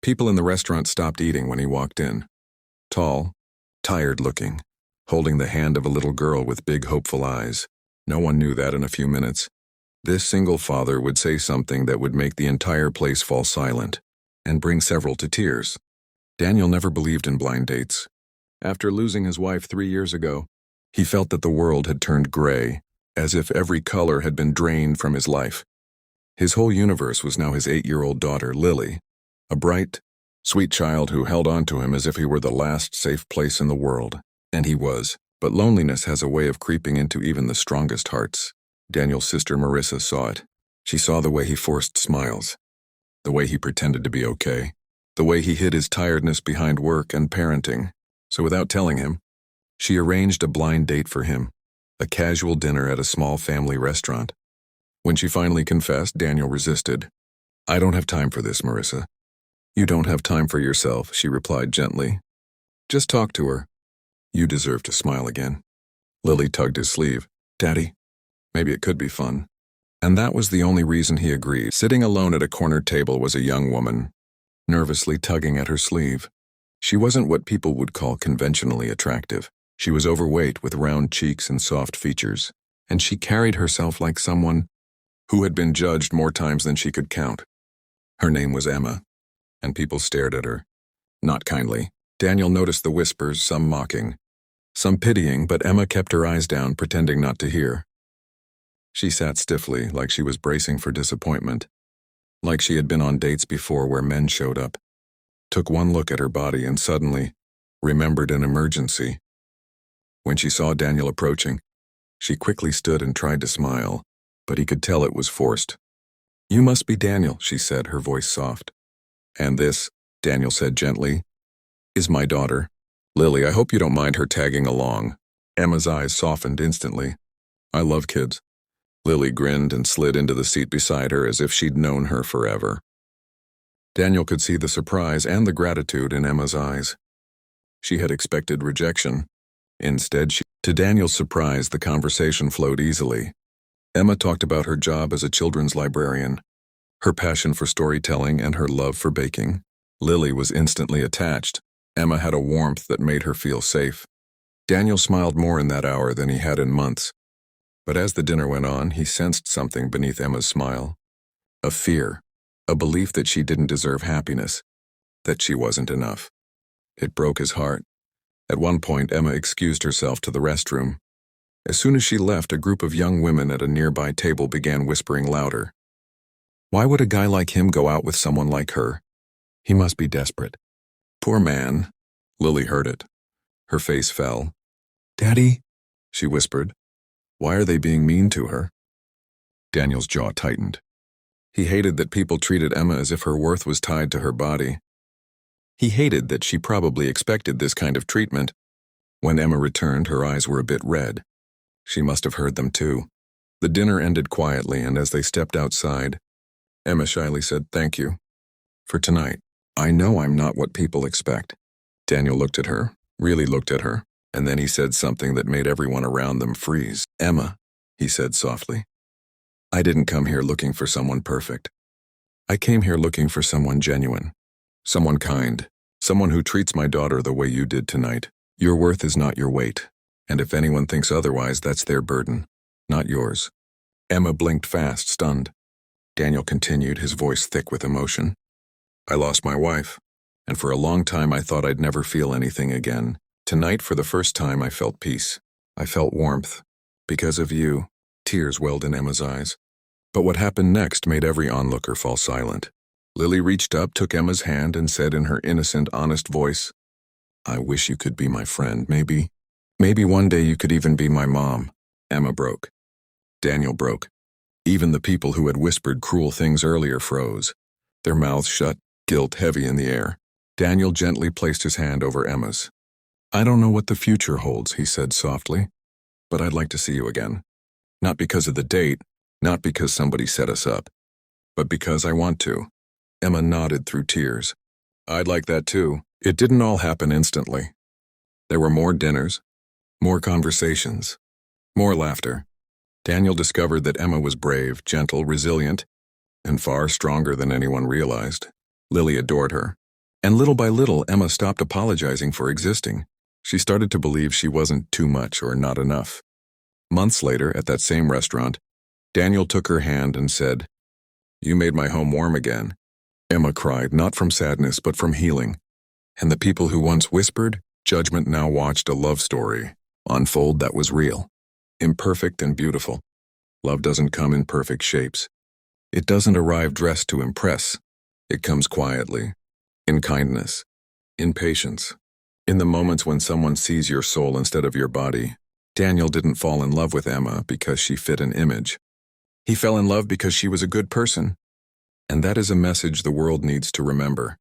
People in the restaurant stopped eating when he walked in. Tall, tired-looking, holding the hand of a little girl with big, hopeful eyes. No one knew that in a few minutes. This single father would say something that would make the entire place fall silent and bring several to tears. Daniel never believed in blind dates. After losing his wife 3 years ago, he felt that the world had turned gray, as if every color had been drained from his life. His whole universe was now his 8-year-old daughter, Lily, a bright, sweet child who held on to him as if he were the last safe place in the world. And he was. But loneliness has a way of creeping into even the strongest hearts. Daniel's sister Marissa saw it. She saw the way he forced smiles, the way he pretended to be okay, the way he hid his tiredness behind work and parenting. So without telling him, she arranged a blind date for him, a casual dinner at a small family restaurant. When she finally confessed, Daniel resisted. "I don't have time for this, Marissa." "You don't have time for yourself," she replied gently. "Just talk to her. You deserve to smile again." Lily tugged his sleeve. "Daddy, maybe it could be fun." And that was the only reason he agreed. Sitting alone at a corner table was a young woman, nervously tugging at her sleeve. She wasn't what people would call conventionally attractive. She was overweight with round cheeks and soft features, and she carried herself like someone who had been judged more times than she could count. Her name was Emma, and people stared at her. Not kindly. Daniel noticed the whispers, some mocking, some pitying, but Emma kept her eyes down, pretending not to hear. She sat stiffly, like she was bracing for disappointment, like she had been on dates before where men showed up. Took one look at her body and suddenly remembered an emergency. When she saw Daniel approaching, she quickly stood and tried to smile, but he could tell it was forced. "You must be Daniel," she said, her voice soft. "And this," Daniel said gently, "is my daughter, Lily. I hope you don't mind her tagging along." Emma's eyes softened instantly. "I love kids." Lily grinned and slid into the seat beside her as if she'd known her forever. Daniel could see the surprise and the gratitude in Emma's eyes. She had expected rejection. Instead, to Daniel's surprise, the conversation flowed easily. Emma talked about her job as a children's librarian, her passion for storytelling, and her love for baking. Lily was instantly attached. Emma had a warmth that made her feel safe. Daniel smiled more in that hour than he had in months. But as the dinner went on, he sensed something beneath Emma's smile. A fear, a belief that she didn't deserve happiness, that she wasn't enough. It broke his heart. At one point, Emma excused herself to the restroom. As soon as she left, a group of young women at a nearby table began whispering louder. Why would a guy like him go out with someone like her? He must be desperate. Poor man. Lily heard it. Her face fell. "Daddy," she whispered. Why are they being mean to her? Daniel's jaw tightened. He hated that people treated Emma as if her worth was tied to her body. He hated that she probably expected this kind of treatment. When Emma returned, her eyes were a bit red. She must have heard them too. The dinner ended quietly, and as they stepped outside, Emma shyly said, "Thank you for tonight. I know I'm not what people expect." Daniel looked at her, really looked at her, and then he said something that made everyone around them freeze. "Emma," he said softly, "I didn't come here looking for someone perfect. I came here looking for someone genuine, someone kind, someone who treats my daughter the way you did tonight. Your worth is not your weight, and if anyone thinks otherwise, that's their burden, not yours." Emma blinked fast, stunned. Daniel continued, his voice thick with emotion. "I lost my wife, and for a long time I thought I'd never feel anything again. Tonight, for the first time, I felt peace. I felt warmth. Because of you." Tears welled in Emma's eyes. But what happened next made every onlooker fall silent. Lily reached up, took Emma's hand, and said in her innocent, honest voice, "I wish you could be my friend. Maybe one day you could even be my mom." Emma broke. Daniel broke. Even the people who had whispered cruel things earlier froze, their mouths shut, guilt heavy in the air. Daniel gently placed his hand over Emma's. "I don't know what the future holds," he said softly, "but I'd like to see you again. Not because of the date, not because somebody set us up, but because I want to." Emma nodded through tears. "I'd like that too." It didn't all happen instantly. There were more dinners, more conversations, more laughter. Daniel discovered that Emma was brave, gentle, resilient, and far stronger than anyone realized. Lily adored her. And little by little, Emma stopped apologizing for existing. She started to believe she wasn't too much or not enough. Months later, at that same restaurant, Daniel took her hand and said, "You made my home warm again." Emma cried, not from sadness but from healing. And the people who once whispered judgment now watched a love story unfold that was real, imperfect and beautiful. Love doesn't come in perfect shapes. It doesn't arrive dressed to impress. It comes quietly, in kindness, in patience, in the moments when someone sees your soul instead of your body. Daniel didn't fall in love with Emma because she fit an image. He fell in love because she was a good person. And that is a message the world needs to remember.